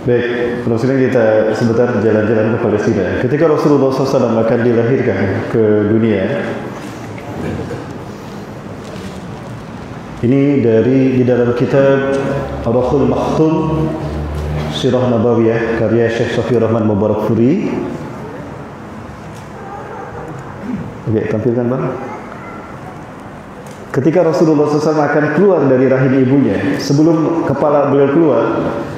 Baik, Rasulullah kita sebentar jalan-jalan ke Palestina. Ketika Rasulullah SAW akan dilahirkan ke dunia, ini di dalam kitab Ar-Rakhul Makhtum Sirah Nabawiyah karya Syekh Safiur Rahman Mubarakfuri. Oke, tampilkan Bang. Ketika Rasulullah SAW akan keluar dari rahim ibunya, sebelum kepala beliau keluar,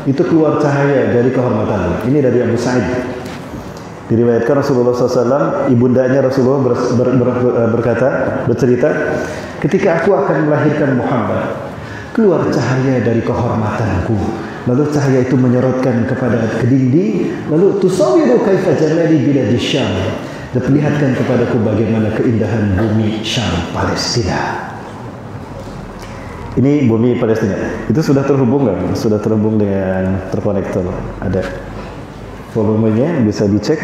itu keluar cahaya dari kehormatan. Ini dari Abu Sa'id. Diriwayatkan Rasulullah SAW, ibundanya Rasulullah bercerita, ketika aku akan melahirkan Muhammad, keluar cahaya dari kehormatanku. Lalu cahaya itu menyorotkan kepada dinding, lalu tusawiru kaifa jamali biladi Syam. Dan perlihatkan kepadaku bagaimana keindahan bumi Syam, Palestina. Ini bumi Palestina. Itu sudah terhubung nggak? Sudah terhubung dengan terkonektor. Ada volumenya, bisa dicek.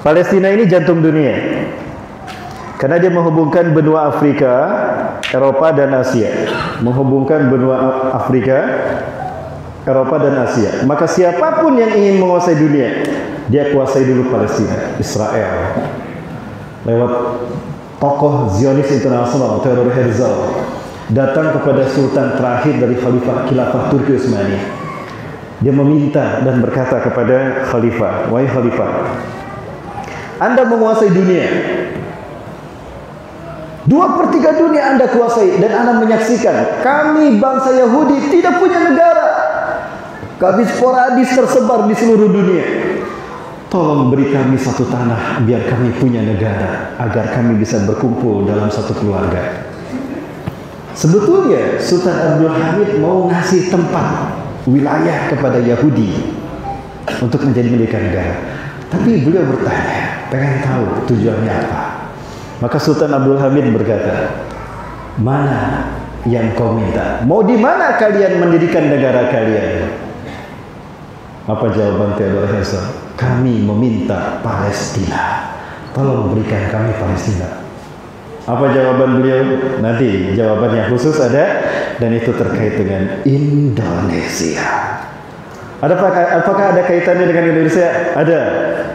Palestina ini jantung dunia. Karena dia menghubungkan benua Afrika, Eropa dan Asia. Menghubungkan benua Afrika, Eropa dan Asia. Maka siapapun yang ingin menguasai dunia, dia kuasai dulu Palestina, Israel. Lewat tokoh Zionis internasional, Theodor Herzl, datang kepada sultan terakhir dari khalifah khilafah Turki Utsmani. Dia meminta dan berkata kepada khalifah, wahai khalifah, Anda menguasai dunia. 2/3 dunia Anda kuasai, dan Anda menyaksikan kami bangsa Yahudi tidak punya negara. Kami sporadis tersebar di seluruh dunia. Tolong beri kami satu tanah biar kami punya negara, agar kami bisa berkumpul dalam satu keluarga. Sebetulnya Sultan Abdul Hamid mau ngasih tempat wilayah kepada Yahudi untuk menjadi milik negara. Tapi beliau bertanya, pengen tahu tujuannya apa. Maka Sultan Abdul Hamid berkata, mana yang kau minta? Mau di mana kalian mendirikan negara kalian? Apa jawaban Theodor Herzl? Kami meminta Palestina. Tolong berikan kami Palestina. Apa jawaban beliau? Nanti jawaban yang khusus ada, dan itu terkait dengan Indonesia. Apakah ada kaitannya dengan Indonesia? Ada.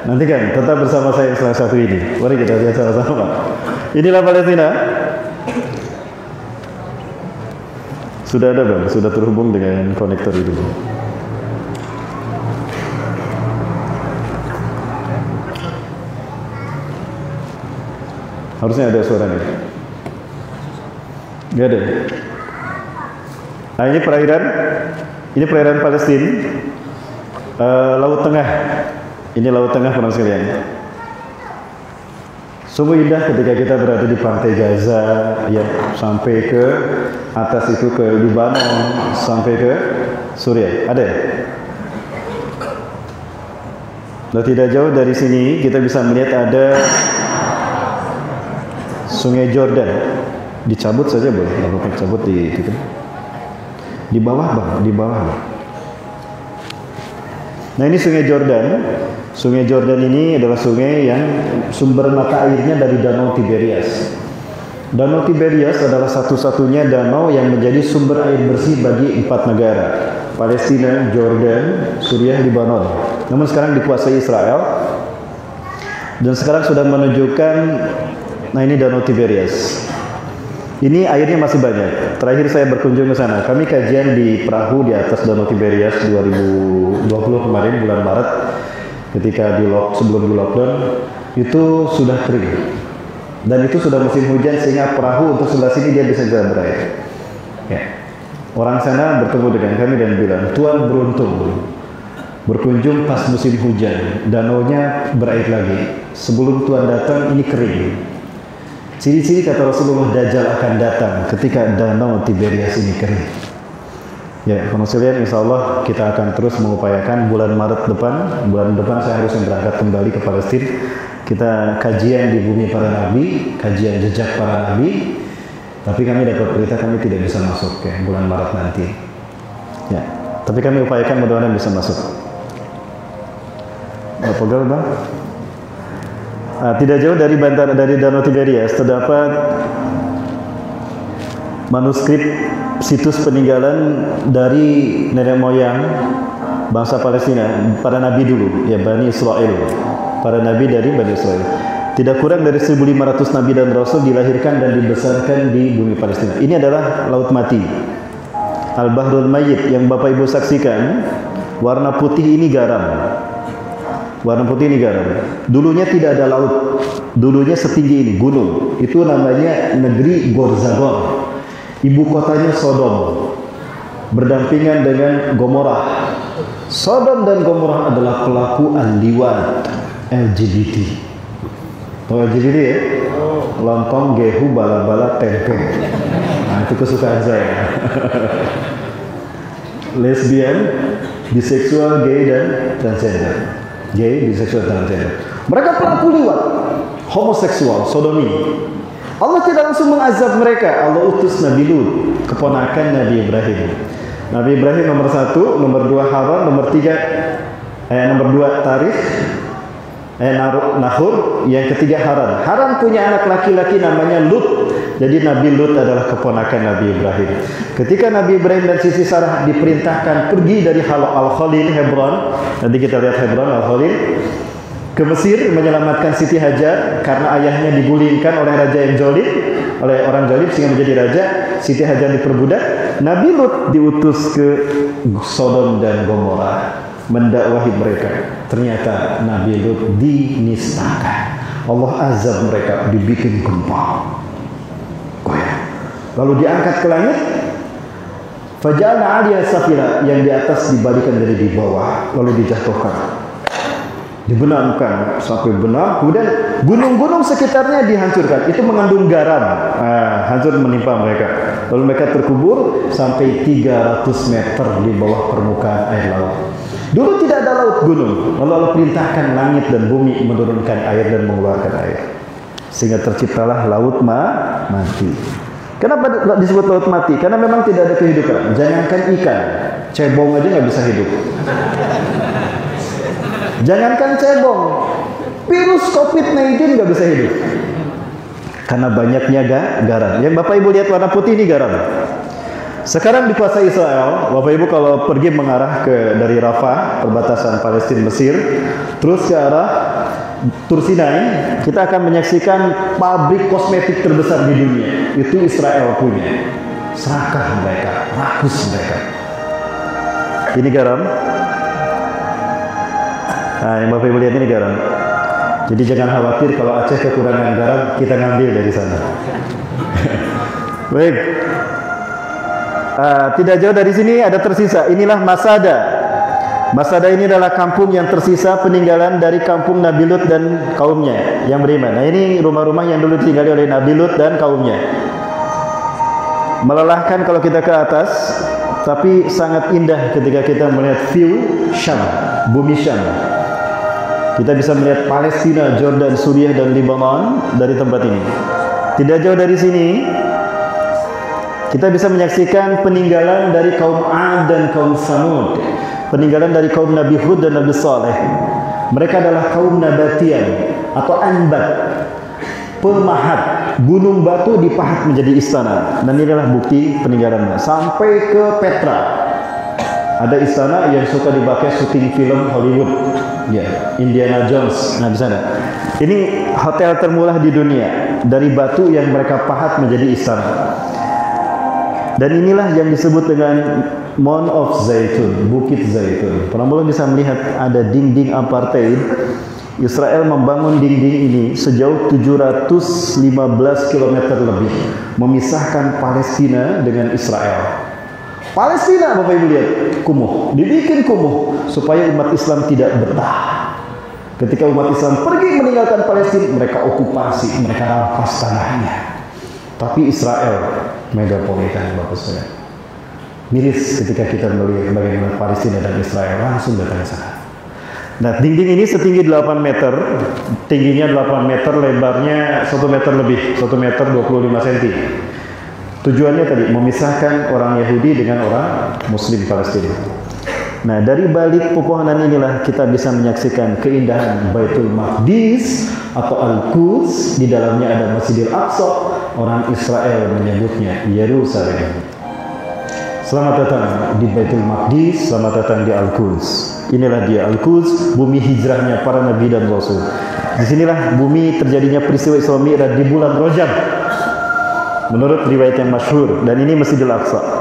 Nanti kan, tetap bersama saya setelah satu ini. Mari kita lihat sama-sama. Inilah Palestina. Sudah ada Bang, sudah terhubung dengan konektor itu. Harusnya ada suaranya. Nggak ada. Nah, ini perairan Palestina, Laut Tengah. Ini Laut Tengah teman sekalian. Sungguh indah ketika kita berada di pantai Gaza, ya, sampai ke atas itu ke Lebanon, sampai ke Suriah. Ada ya? Nah, tidak jauh dari sini kita bisa melihat ada Sungai Jordan. Dicabut saja boleh, nggak apa-apa, cabut di bawah Bang, di bawah Bang. Nah, ini Sungai Jordan. Sungai Jordan ini adalah sungai yang sumber mata airnya dari Danau Tiberias. Danau Tiberias adalah satu-satunya danau yang menjadi sumber air bersih bagi 4 negara. Palestina, Jordan, Suriah, Lebanon. Namun sekarang dikuasai Israel. Dan sekarang sudah menunjukkan, nah ini Danau Tiberias. Ini airnya masih banyak. Terakhir saya berkunjung ke sana. Kami kajian di perahu di atas Danau Tiberias 2020 kemarin bulan Maret. Ketika sebelum di lockdown, itu sudah kering. Dan itu sudah musim hujan sehingga perahu untuk sebelah sini dia bisa jalan berair. Ya. Orang sana bertemu dengan kami dan bilang, Tuan beruntung berkunjung pas musim hujan, danaunya berair lagi. Sebelum Tuan datang ini kering. Ciri-ciri kata Rasulullah, Dajjal akan datang ketika Danau Tiberias ini kering. Ya, sekalian, insya Allah kita akan terus mengupayakan bulan depan saya harus berangkat kembali ke Palestina. Kita kajian di bumi para nabi, kajian jejak para nabi. Tapi kami dapat berita kami tidak bisa masuk ya bulan Maret nanti. Ya, tapi kami upayakan mudah-mudahan bisa masuk. Apa Bang? Tidak jauh dari Danau Tiberias terdapat manuskrip situs peninggalan dari nenek moyang bangsa Palestina, para nabi dulu, ya Bani Israel, para nabi dari Bani Israel. Tidak kurang dari 1.500 nabi dan rasul dilahirkan dan dibesarkan di bumi Palestina. Ini adalah Laut Mati, Al-Bahrul Mayyit, yang Bapak Ibu saksikan. Warna putih ini garam. Warna putih ini garam. Dulunya tidak ada laut. Dulunya setinggi ini, gunung. Itu namanya negeri Gorzagon. Ibu kotanya Sodom, berdampingan dengan Gomorrah. Sodom dan Gomorrah adalah pelaku liwat, LGBT. Tahu LGBT ya? Lontong, gehu, bala-bala, tempe. Nah, itu kesukaan saya. Lesbian, biseksual, gay, dan transgender. Gay, biseksual, transgender. Mereka pelaku liwat, homoseksual, sodomi. Allah tidak langsung mengazab mereka. Allah utus Nabi Lut, keponakan Nabi Ibrahim. Nabi Ibrahim nomor 1, nomor 2 Haran, nomor 3 nomor 2 Tarikh, Nahur, yang ketiga Haran. Haran punya anak laki-laki namanya Lut. Jadi Nabi Lut adalah keponakan Nabi Ibrahim. Ketika Nabi Ibrahim dan Siti Sarah diperintahkan pergi dari Al-Khalil, Hebron, nanti kita lihat Hebron, Al-Khalil, ke Mesir menyelamatkan Siti Hajar karena ayahnya digulingkan oleh raja yang zalim, oleh orang zalim sehingga menjadi raja. Siti Hajar diperbudak. Nabi Lut diutus ke Sodom dan Gomorrah mendakwahi mereka. Ternyata Nabi Lut dinistakan. Allah azab mereka, dibikin gempa, goyah. Lalu diangkat ke langit. Faja'alna 'aliyaha safila, yang di atas dibalikan dari di bawah, lalu dijatuhkan. Dibenamkan sampai benar, kemudian gunung-gunung sekitarnya dihancurkan. Itu mengandung garam, hancur menimpa mereka. Lalu mereka terkubur sampai 300 meter di bawah permukaan air laut. Dulu tidak ada laut, gunung. Lalu Allah perintahkan langit dan bumi menurunkan air dan mengeluarkan air, sehingga terciptalah laut mati. Kenapa disebut laut mati? Karena memang tidak ada kehidupan. Jangankan ikan, cebong aja nggak bisa hidup. Jangankan cebong, virus COVID-19 nggak bisa hidup karena banyaknya garam. Yang Bapak Ibu lihat warna putih ini garam. Sekarang dikuasai Israel. Bapak Ibu kalau pergi mengarah dari Rafah, perbatasan Palestina Mesir, terus ke arah Tur Sinai, kita akan menyaksikan pabrik kosmetik terbesar di dunia. Itu Israel punya. Serakah mereka, rakus mereka. Ini garam. Nah, yang Bapak Ibu lihat ini garam. Jadi jangan khawatir kalau Aceh kekurangan garam, kita ngambil dari sana. Baik. Tidak jauh dari sini ada tersisa. Inilah Masada. Masada ini adalah kampung yang tersisa peninggalan dari kampung Nabi Lut dan kaumnya yang beriman. Nah, ini rumah-rumah yang dulu ditinggali oleh Nabi Lut dan kaumnya. Melelahkan kalau kita ke atas, tapi sangat indah ketika kita melihat view Syam, bumi Syam. Kita bisa melihat Palestina, Jordan, Suriah, dan Lebanon dari tempat ini. Tidak jauh dari sini, kita bisa menyaksikan peninggalan dari kaum 'Ad dan kaum Samud. Peninggalan dari kaum Nabi Hud dan Nabi Saleh. Mereka adalah kaum Nabatian atau Anbat, pemahat. Gunung batu dipahat menjadi istana. Dan inilah bukti peninggalannya. Sampai ke Petra, ada istana yang suka dipakai syuting film Hollywood, ya, Indiana Jones. Nah, di sana. Ini hotel termurah di dunia dari batu yang mereka pahat menjadi istana. Dan inilah yang disebut dengan Mount of Zaitun, Bukit Zaitun. Penonton bisa melihat ada dinding apartheid. Israel membangun dinding ini sejauh 715 km lebih, memisahkan Palestina dengan Israel. Palestina, Bapak Ibu lihat, kumuh, dibikin kumuh supaya umat Islam tidak betah. Ketika umat Islam pergi meninggalkan Palestina, mereka okupasi, mereka rampas tanahnya. Tapi Israel megapolitan, Bapak Saudara. Miris ketika kita melihat bagaimana Palestina dan Israel langsung datang ke sana. Nah, dinding ini setinggi 8 meter, tingginya 8 meter, lebarnya 1 meter lebih, 1 meter 25 cm. Tujuannya tadi memisahkan orang Yahudi dengan orang Muslim Palestina. Nah, dari balik pepohonan inilah kita bisa menyaksikan keindahan Baitul Maqdis atau Al-Quds. Di dalamnya ada Masjidil Aqsa. Orang Israel menyebutnya Yerusalem. Selamat datang di Baitul Maqdis, selamat datang di Al-Quds. Inilah dia Al-Quds, bumi hijrahnya para nabi dan rasul. Disinilah bumi terjadinya peristiwa Isra Mi'raj di bulan Rajab, menurut riwayat yang masyhur. Dan ini Masjidil Aqsa.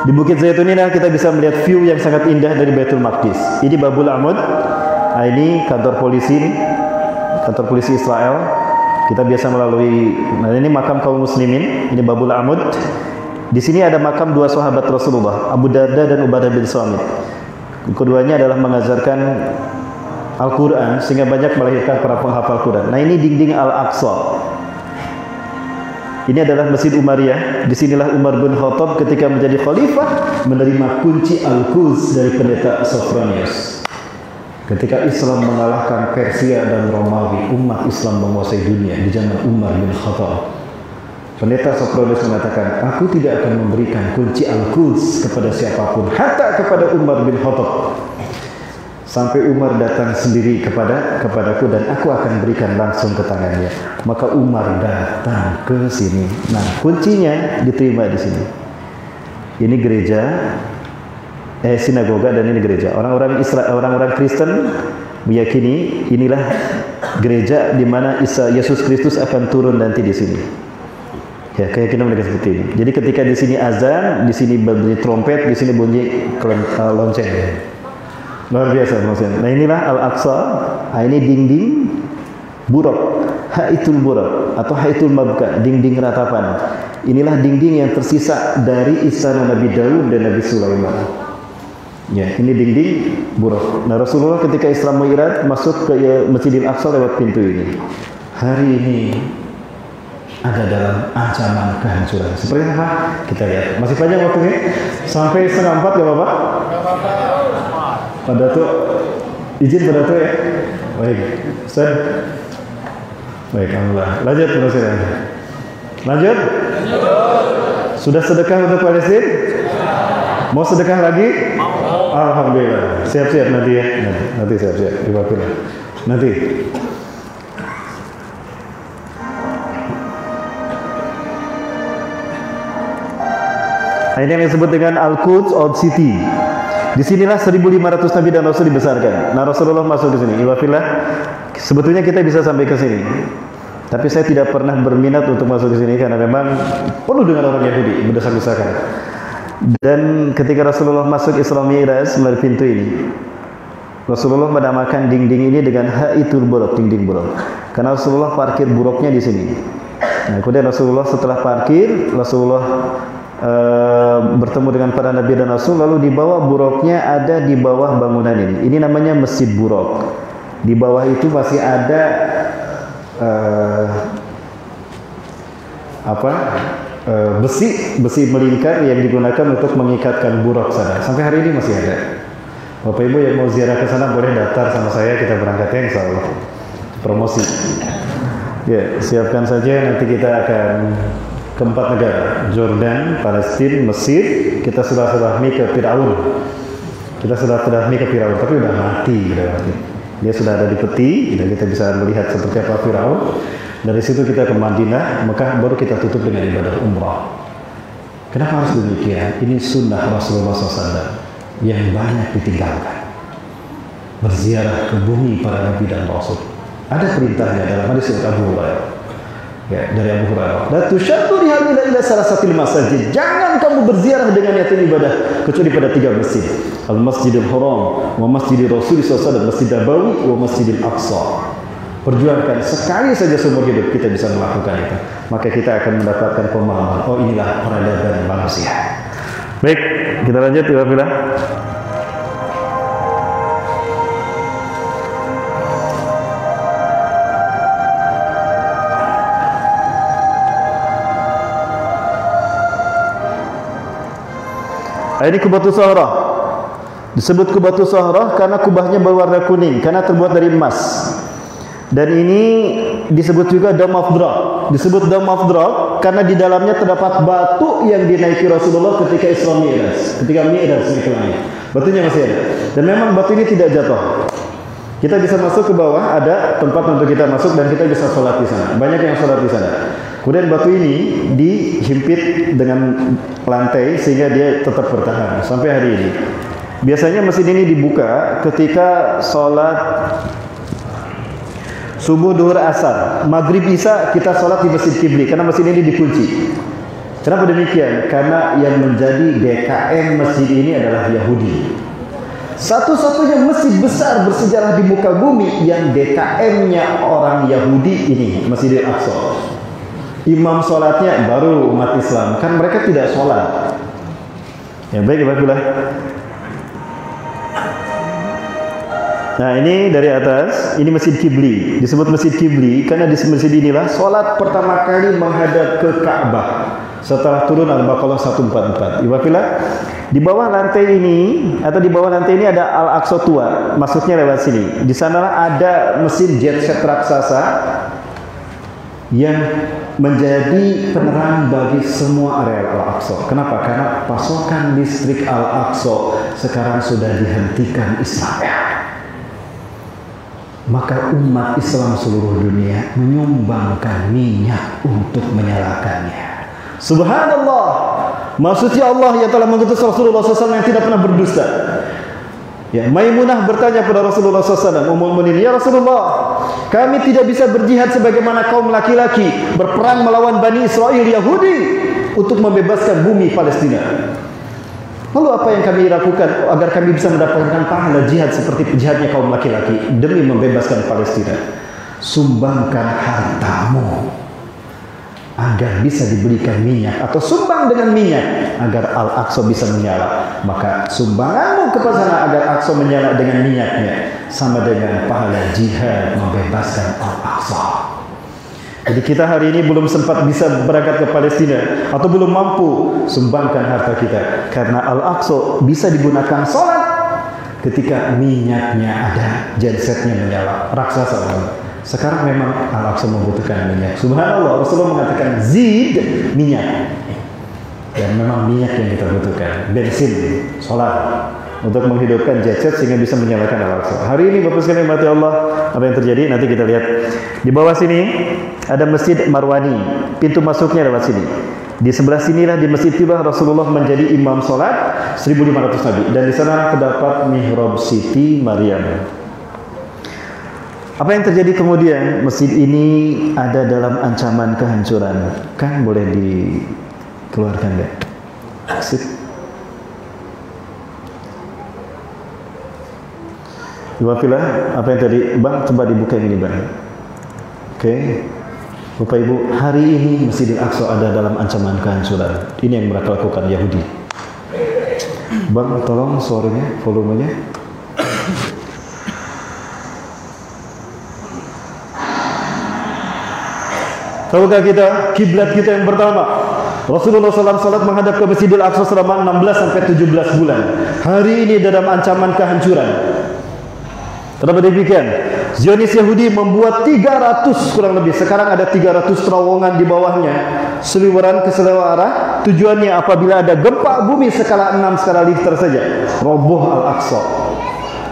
Di Bukit Zaitun ini kita bisa melihat view yang sangat indah dari Baitul Maqdis. Ini Babul Amud. Nah, ini kantor polisi Israel. Kita biasa melalui. Nah, ini makam kaum muslimin. Ini Babul Amud. Di sini ada makam dua sahabat Rasulullah, Abu Darda dan Ubadah bin Samit. Keduanya adalah mengajarkan Al-Quran sehingga banyak melahirkan para penghafal Quran. Nah, ini dinding Al-Aqsa. Ini adalah Masjid Umayyah. Disinilah Umar bin Khattab ketika menjadi khalifah menerima kunci Al-Quds dari pendeta Sophronius. Ketika Islam mengalahkan Persia dan Romawi, umat Islam menguasai dunia di zaman Umar bin Khattab. Pendeta Sophronius mengatakan, aku tidak akan memberikan kunci Al-Quds kepada siapapun, hatta kepada Umar bin Khattab. Sampai Umar datang sendiri kepadaku dan aku akan berikan langsung ke tangannya. Maka Umar datang ke sini. Nah, kuncinya diterima di sini. Ini gereja, sinagoga, dan ini gereja. Orang-orang Israel, orang-orang Kristen meyakini inilah gereja di mana Yesus Kristus akan turun nanti di sini. Ya, keyakinan mereka seperti ini. Jadi ketika di sini azan, di sini bunyi trompet, di sini bunyi lonceng. Luar biasa maksudnya. Nah, inilah Al-Aqsa. Nah, ini dinding buraq, Haitul Buraq atau Haitul Mabka, dinding ratapan. Inilah dinding yang tersisa dari istana Nabi Daud dan Nabi Sulaiman. Ya, ini dinding buraq. Nah, Rasulullah ketika Isra Mi'raj masuk ke Masjidil Aqsa lewat pintu ini. Hari ini ada dalam ancaman kehancuran. Seperti apa? Kita lihat. Masih panjang waktunya? Sampai 3:30 gak apa-apa? Pak Datuk, izin Pak Datuk ya. Baik, Ustaz. Baik, alhamdulillah. Lanjut, Presiden. Lanjut. Sudah sedekah untuk Palestina? Mau sedekah lagi? Alhamdulillah. Siap-siap nanti ya. Nanti siap-siap. Diwakilkan. Nanti. Ini yang disebut dengan Al-Quds Old City. Disinilah 1.500 Nabi dan Rasul dibesarkan. Nah, Rasulullah masuk di sini. Iwafillah. Sebetulnya kita bisa sampai ke sini, tapi saya tidak pernah berminat untuk masuk ke sini karena memang penuh dengan orang Yahudi berdesak-desakan. Dan ketika Rasulullah masuk Isra Mi'raj melalui pintu ini, Rasulullah menamakan dinding ini dengan Haitul Buraq, dinding buraq. Karena Rasulullah parkir buraqnya di sini. Nah, kemudian Rasulullah setelah parkir, Rasulullah bertemu dengan para nabi dan rasul, lalu di bawah buraqnya ada di bawah bangunan ini. Ini namanya Masjid Buraq. Di bawah itu masih ada besi melingkar yang digunakan untuk mengikatkan buraq sana. Sampai hari ini masih ada. Bapak Ibu yang mau ziarah ke sana boleh daftar sama saya, kita berangkatnya insyaallah. Promosi. Ya, siapkan saja, nanti kita akan ke 4 negara, Jordan, Palestina, Mesir. Kita sudah silaturahmi ke Firaun. Tapi udah mati. Dia sudah ada di peti, dan kita bisa melihat seperti apa Firaun. Dari situ kita ke Madinah, Mekah, baru kita tutup dengan ibadah umrah. Kenapa harus demikian? Ini sunnah Rasulullah SAW yang banyak ditinggalkan. Berziarah ke bumi para nabi dan rasul. Ada perintahnya dalam hadis Abu Hurairah. Ya, dari Abu Hurairah. La tusyaddu rihal ila salasatil masajid. Jangan kamu berziarah dengan niat ibadah kecuali pada 3 masjid. Al-Masjidil Haram, wa Masjidil Rasul sallallahu alaihi wasallam, Masjid Nabawi, wa Masjidil Aqsa. Perjuangkan sekali saja seumur hidup kita bisa melakukan itu. Maka kita akan mendapatkan pemahaman. Oh, inilah peradaban manusia. Baik, kita lanjut bila-bila. Ini Kubatu Sahrah. Disebut Kubatu Sahrah karena kubahnya berwarna kuning, karena terbuat dari emas. Dan ini disebut juga Dome of Drop. Disebut Dome of Drop karena di dalamnya terdapat batu yang dinaiki Rasulullah ketika Isra Mi'raj. Ketika Mi'raj naik ke langit. Batunya masih ada. Dan memang batu ini tidak jatuh. Kita bisa masuk ke bawah, ada tempat untuk kita masuk dan kita bisa sholat di sana. Banyak yang sholat di sana. Kemudian batu ini dihimpit dengan lantai sehingga dia tetap bertahan sampai hari ini. Biasanya masjid ini dibuka ketika sholat subuh, duhur, asar, maghrib, isya kita sholat di Masjid Kibli karena masjid ini dikunci. Kenapa demikian? Karena yang menjadi DKM masjid ini adalah Yahudi. Satu-satunya masjid besar bersejarah di muka bumi yang DKM-nya orang Yahudi ini, Masjidil Aqsa. Imam sholatnya baru umat Islam, kan mereka tidak sholat. Ya baik, baiklah. Nah ini dari atas, ini Masjid Kibli. Disebut Masjid Kibli karena di masjid inilah sholat pertama kali menghadap ke Ka'bah setelah turun Al-Baqarah 144. Ibafilah, di bawah lantai ini atau di bawah lantai ini ada Al-Aqsa tua, masuknya lewat sini. Di sana ada mesin jet set raksasa yang menjadi penerang bagi semua area Al-Aqsa. Kenapa? Karena pasokan listrik Al-Aqsa sekarang sudah dihentikan Israel. Maka umat Islam seluruh dunia menyumbangkan minyak untuk menyalakannya. Subhanallah, maksudnya Allah yang telah mengutus Rasulullah SAW yang tidak pernah berdusta. Ya, Maimunah bertanya pada Rasulullah SAW, Ummul Mukminin, ya Rasulullah, kami tidak bisa berjihad sebagaimana kaum laki-laki berperang melawan Bani Israel Yahudi untuk membebaskan bumi Palestina. Lalu apa yang kami lakukan agar kami bisa mendapatkan pahala jihad seperti jihadnya kaum laki-laki demi membebaskan Palestina? Sumbangkan hartamu agar bisa diberikan minyak, atau sumbang dengan minyak agar Al-Aqsa bisa menyala. Maka sumbanganmu kepada sana agar Al-Aqsa menyala dengan minyaknya sama dengan pahala jihad membebaskan Al-Aqsa. Jadi kita hari ini belum sempat bisa berangkat ke Palestina atau belum mampu, sumbangkan harta kita karena Al-Aqsa bisa digunakan sholat ketika minyaknya ada, gensetnya menyala, raksasa. Sekarang memang Al-Aqsa membutuhkan minyak. Subhanallah, Rasulullah mengatakan zid minyak. Dan memang minyak yang kita butuhkan, bensin, solar untuk menghidupkan genset sehingga bisa menyalakan Al-Aqsa. Hari ini Bapak sekalian mati Allah, apa yang terjadi nanti kita lihat. Di bawah sini ada Masjid Marwani, pintu masuknya lewat sini. Di sebelah sinilah di Masjid itulah Rasulullah menjadi imam salat 1500 nabi, dan di sana terdapat mihrab Siti Maryam. Apa yang terjadi kemudian? Masjid ini ada dalam ancaman kehancuran. Kan boleh dikeluarkan deh. Sip. Wafilah, apa yang tadi Bang, coba dibuka ini Bang. Oke. Bapak Ibu, hari ini Masjidil Aqsa ada dalam ancaman kehancuran. Ini yang mereka lakukan Yahudi. Bang, tolong suaranya, volumenya. Tahukah kita kiblat kita yang pertama? Rasulullah SAW salat menghadap ke Masjidil Aqsa selama 16 sampai 17 bulan. Hari ini dalam ancaman kehancuran. Kenapa demikian? Zionis Yahudi membuat 300 kurang lebih, sekarang ada 300 terowongan di bawahnya, seliweran ke seluruh arah. Tujuannya apabila ada gempa bumi skala 6 skala Richter saja, roboh Al-Aqsa.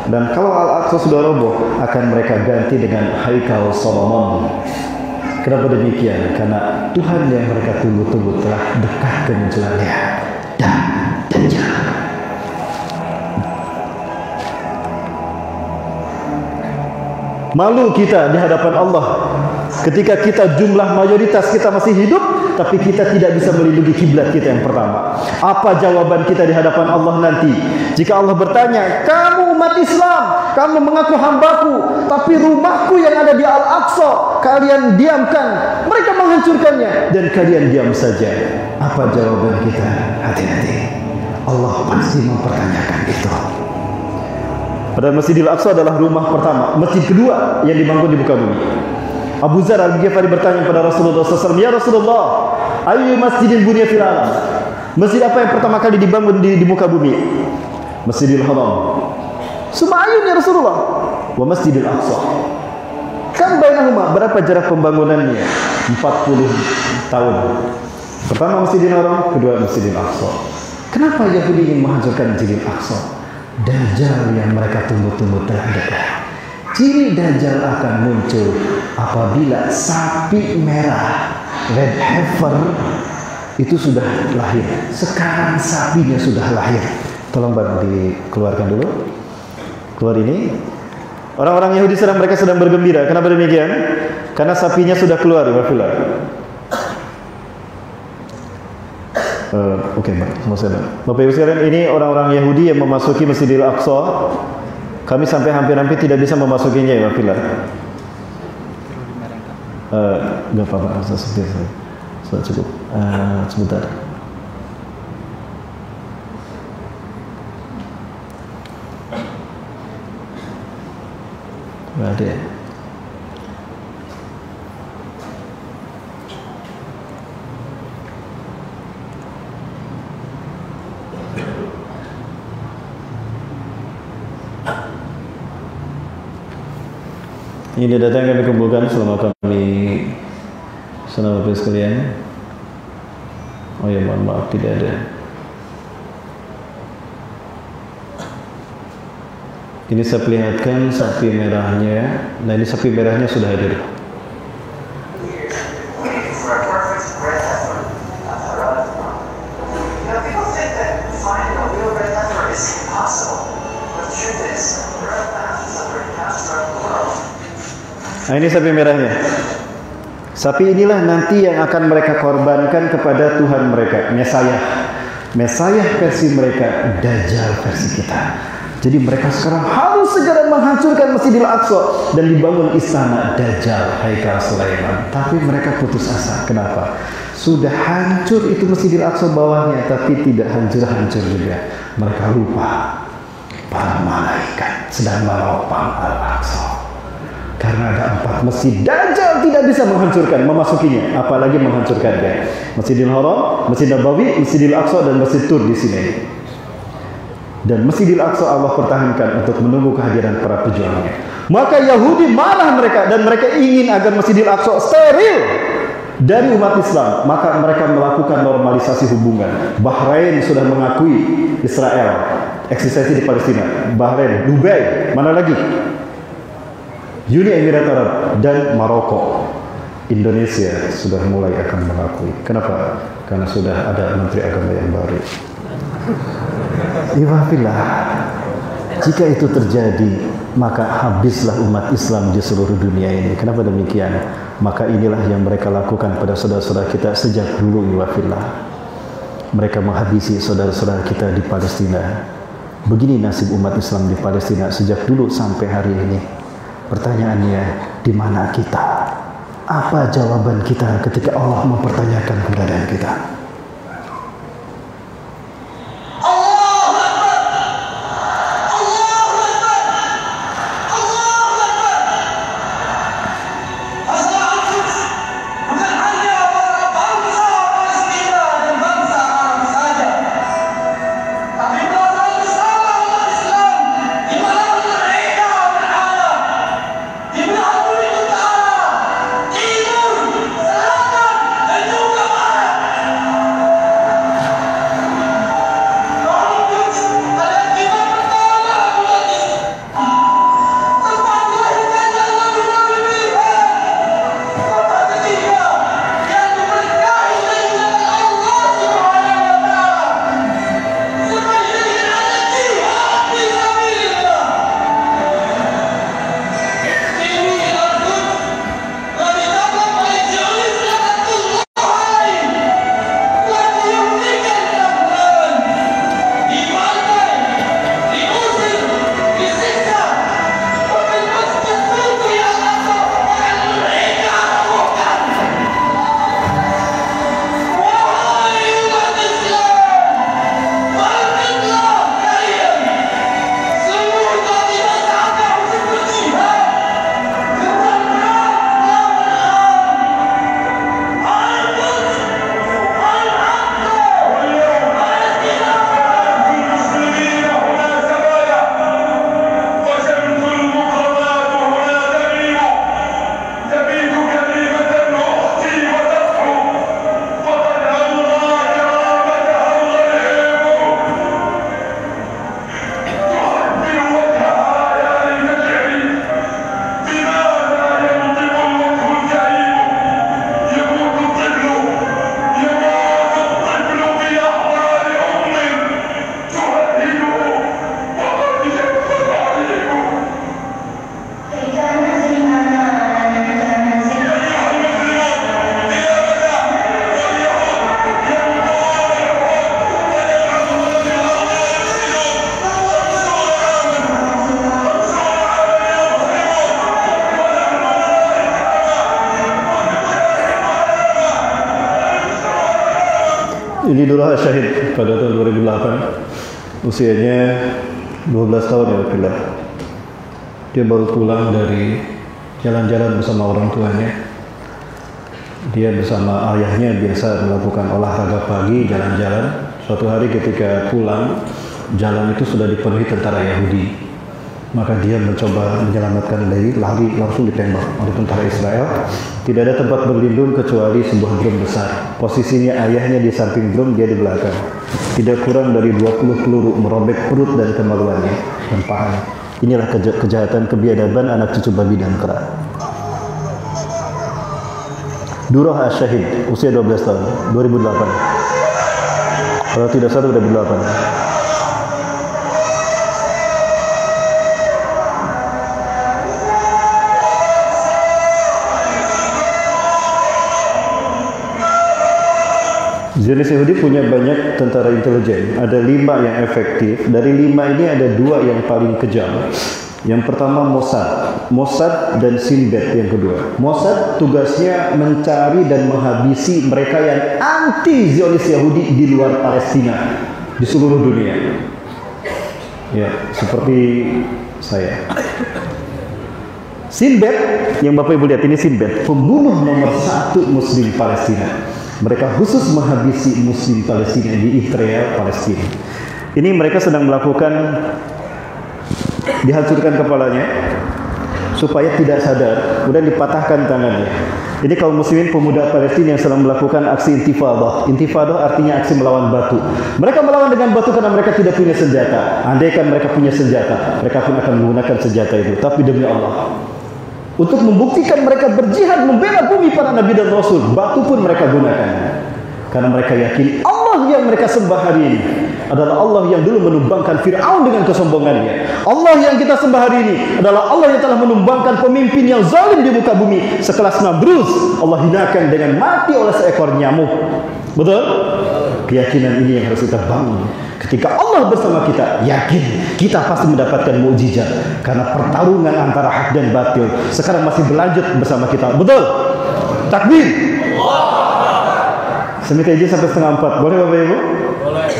Dan kalau Al-Aqsa sudah roboh, akan mereka ganti dengan Haikal Solomon. Kenapa demikian? Karena Tuhan yang mereka tunggu-tunggu telah dekat kemunculannya dan jangan. Malu kita di hadapan Allah ketika kita jumlah mayoritas kita masih hidup, tapi kita tidak bisa melindungi kiblat kita yang pertama. Apa jawaban kita di hadapan Allah nanti? Jika Allah bertanya, kamu umat Islam, kamu mengaku hambaku, tapi rumahku yang ada di Al-Aqsa kalian diamkan, mereka menghancurkannya, dan kalian diam saja. Apa jawaban kita? Hati-hati, Allah pasti mempertanyakan itu. Padahal Masjidil Aqsa adalah rumah pertama, masjid kedua yang dibangun di muka bumi. Abu Dzar Al-Ghifari bertanya kepada Rasulullah SAW, ya Rasulullah, ayu masjidin bunya fil alam? Masjid apa yang pertama kali dibangun di muka bumi? Masjidil Haram. Suma ayun ya Rasulullah. Wa Masjidil Aqsa. Kan bainahuma, berapa jarak pembangunannya? 40 tahun. Pertama Masjidil Haram, kedua Masjidil Aqsa. Kenapa Yahudi ingin menghancurkan Masjidil Aqsa? Dajjal yang mereka tunggu-tunggu telah dekat. Ciri Dajjal akan muncul apabila sapi merah, red heifer, itu sudah lahir. Sekarang sapinya sudah lahir. Tolong Bang dikeluarkan dulu. Keluar ini. Orang-orang Yahudi mereka sedang bergembira. Kenapa demikian? Karena sapinya sudah keluar. Oke, Bapak Ibu sekalian, ini orang-orang Yahudi yang memasuki Masjidil Aqsa. Kami sampai hampir-hampir tidak bisa memasukinya ya, Bapak. Enggak apa-apa, sudah cukup. Sebentar. Enggak ada ya. Ini data yang kami kumpulkan selama Bapak sekalian. Oh ya, mohon maaf tidak ada. Ini saya perlihatkan sapi merahnya. Nah, ini sapi merahnya sudah hadir. Nah, ini sapi merahnya. Sapi inilah nanti yang akan mereka korbankan kepada Tuhan mereka, Mesias versi mereka, Dajjal versi kita. Jadi mereka sekarang harus segera menghancurkan Masjidil Aqsa dan dibangun istana Dajjal, Haikal Sulaiman. Tapi mereka putus asa. Kenapa? Sudah hancur itu Masjidil Aqsa bawahnya, tapi tidak hancur-hancur juga. Mereka lupa para malaikat sedang menopang Al-Aqsa. Karena ada 4 masjid, Dajjal tidak bisa menghancurkan, memasukinya, apalagi menghancurkannya. Masjidil Haram, Masjid Nabawi, Masjidil Aqsa, dan Masjid Tur di sini. Dan Masjidil Aqsa Allah pertahankan untuk menunggu kehadiran para pejuangnya. Maka Yahudi marah mereka dan mereka ingin agar Masjidil Aqsa steril dari umat Islam. Maka mereka melakukan normalisasi hubungan. Bahrain sudah mengakui Israel eksistensi di Palestina. Bahrain, Dubai, mana lagi? Uni Emirat Arab dan Maroko. Indonesia sudah mulai akan mengakui. Kenapa? Karena sudah ada Menteri Agama yang baru. Iwafillah. Jika itu terjadi, maka habislah umat Islam di seluruh dunia ini. Kenapa demikian? Maka inilah yang mereka lakukan pada saudara-saudara kita sejak dulu. Iwafillah. Mereka menghabisi saudara-saudara kita di Palestina. Begini nasib umat Islam di Palestina sejak dulu sampai hari ini. Pertanyaannya, di mana kita? Apa jawaban kita ketika Allah mempertanyakan keberadaan kita? Ini Durrah Syahid pada tahun 2008. Usianya 12 tahun ya Bila. Dia baru pulang dari jalan-jalan bersama orang tuanya. Dia bersama ayahnya biasa melakukan olahraga pagi, jalan-jalan. Suatu hari ketika pulang, jalan itu sudah dipenuhi tentara Yahudi. Maka dia mencoba menyelamatkan diri, lari langsung ditembak oleh tentara Israel. Tidak ada tempat berlindung kecuali sebuah drum besar. Posisinya ayahnya di samping drum, dia di belakang. Tidak kurang dari 20 peluru merobek perut dan kemaluannya dan pahanya. Inilah kejahatan kebiadaban anak cucu babi dan kera. Durrah Syahid, usia 12 tahun, 2008. Kalau tidak salah 2008. Zionis Yahudi punya banyak tentara intelijen. Ada 5 yang efektif. Dari 5 ini ada 2 yang paling kejam. Yang pertama Mossad dan Sinbad yang kedua. Mossad tugasnya mencari dan menghabisi mereka yang anti Zionis Yahudi di luar Palestina, di seluruh dunia. Ya, seperti saya. Sinbad, yang Bapak Ibu lihat ini Sinbad, pembunuh nomor 1 Muslim Palestina. Mereka khusus menghabisi Muslim Palestina di Israel, Palestina. Ini mereka sedang melakukan, dihancurkan kepalanya supaya tidak sadar, kemudian dipatahkan tangannya. Ini kaum muslimin pemuda Palestina yang sedang melakukan aksi intifadah. Intifadah artinya aksi melawan batu. Mereka melawan dengan batu karena mereka tidak punya senjata. Andaikan mereka punya senjata, mereka pun akan menggunakan senjata itu. Tapi demi Allah, untuk membuktikan mereka berjihad membela bumi para nabi dan rasul, batu pun mereka gunakan. Karena mereka yakin Allah yang mereka sembah hari ini adalah Allah yang dulu menumbangkan Fir'aun dengan kesombongannya. Allah yang kita sembah hari ini adalah Allah yang telah menumbangkan pemimpin yang zalim di muka bumi sekelas Namrus. Allah hinakan dengan mati oleh seekor nyamuk. Betul? Keyakinan ini yang harus kita bangun. Ketika Allah bersama kita, yakin kita pasti mendapatkan mukjizat. Karena pertarungan antara hak dan batil sekarang masih berlanjut bersama kita. Betul? Takbir. Semita izin sampai 3:30. Boleh Bapak Ibu? Boleh.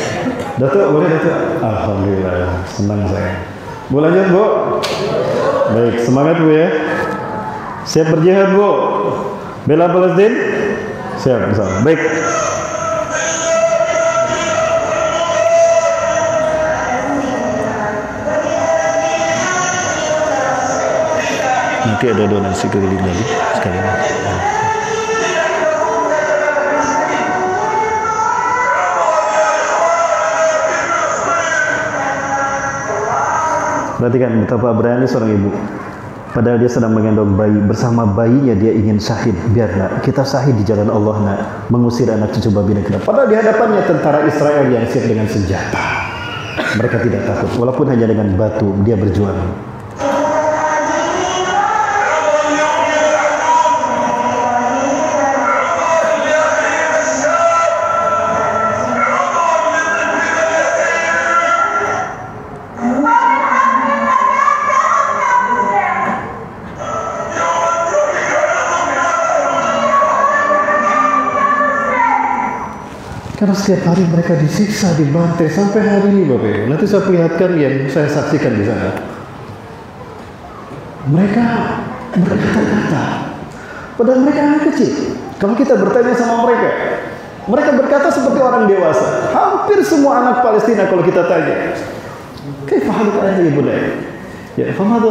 Datuk, boleh Datuk? Alhamdulillah, senang saya. Bu lanjut Bu? Baik, semangat Bu ya. Siap berjihad Bu? Bela Palestina? Siap, bersama. Baik. Nanti ada donasi keliling lagi sekali. Perhatikan betapa berani seorang ibu. Padahal dia sedang menggendong bayi, bersama bayinya dia ingin syahid. Biarlah kita syahid di jalan Allah, nak, mengusir anak cucu babi dan kera. Padahal di hadapannya tentara Israel yang siap dengan senjata. Mereka tidak takut, walaupun hanya dengan batu dia berjuang. Karena setiap hari mereka disiksa, dibantai sampai hari ini Bapak Ibu. Nanti saya perlihatkan yang saya saksikan di sana. Mereka berkata-kata, padahal mereka anak kecil. Kalau kita bertanya sama mereka, mereka berkata seperti orang dewasa. Hampir semua anak Palestina kalau kita tanya, "Kaifa haluka ya ibunda?" Ya, "Fama